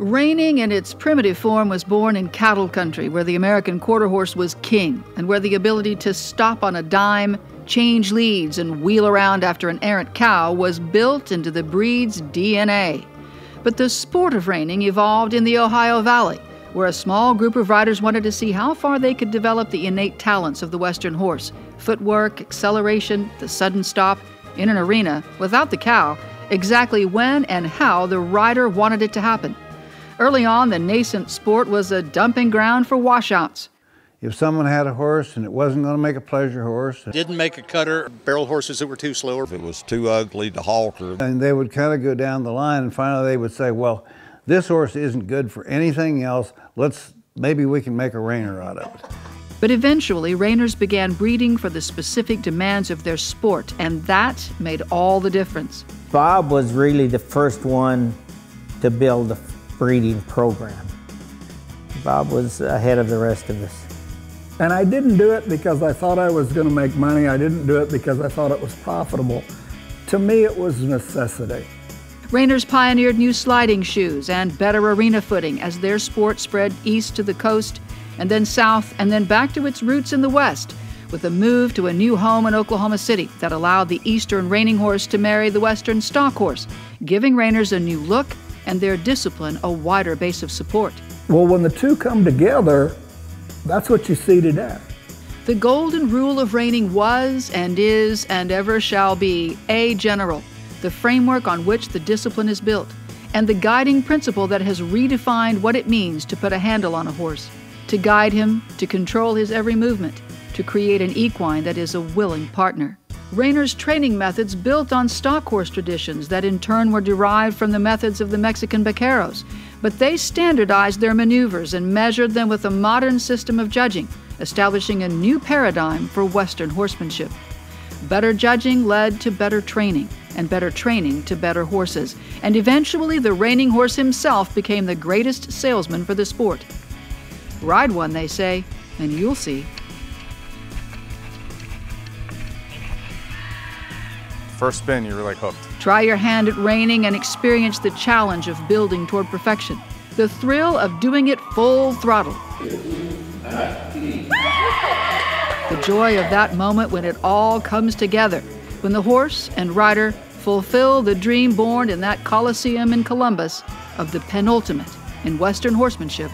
Reining in its primitive form was born in cattle country, where the American quarter horse was king, and where the ability to stop on a dime, change leads, and wheel around after an errant cow was built into the breed's DNA. But the sport of reining evolved in the Ohio Valley, where a small group of riders wanted to see how far they could develop the innate talents of the Western horse: footwork, acceleration, the sudden stop, in an arena, without the cow, exactly when and how the rider wanted it to happen. Early on, the nascent sport was a dumping ground for washouts. If someone had a horse and it wasn't going to make a pleasure horse, didn't make a cutter, barrel horses that were too slow. If it was too ugly to halter. And they would kind of go down the line, and finally they would say, well, this horse isn't good for anything else. Maybe we can make a reiner out of it. But eventually, reiners began breeding for the specific demands of their sport, and that made all the difference. Bob was really the first one to build a breeding program. Bob was ahead of the rest of us. And I didn't do it because I thought I was going to make money. I didn't do it because I thought it was profitable. To me, it was a necessity. Reiners pioneered new sliding shoes and better arena footing as their sport spread east to the coast, and then south, and then back to its roots in the west, with a move to a new home in Oklahoma City that allowed the eastern reining horse to marry the western stock horse, giving reiners a new look and their discipline a wider base of support. Well, when the two come together, that's what you see today. The golden rule of reining was and is and ever shall be A general, the framework on which the discipline is built, and the guiding principle that has redefined what it means to put a handle on a horse, to guide him, to control his every movement, to create an equine that is a willing partner. Reiners' training methods built on stock horse traditions that in turn were derived from the methods of the Mexican vaqueros, but they standardized their maneuvers and measured them with a modern system of judging, establishing a new paradigm for Western horsemanship. Better judging led to better training, and better training to better horses, and eventually the reining horse himself became the greatest salesman for the sport. Ride one, they say, and you'll see. First spin, you're like hooked. Try your hand at reining and experience the challenge of building toward perfection, the thrill of doing it full throttle. The joy of that moment when it all comes together, when the horse and rider fulfill the dream born in that Coliseum in Columbus of the penultimate in Western horsemanship.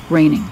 Reining.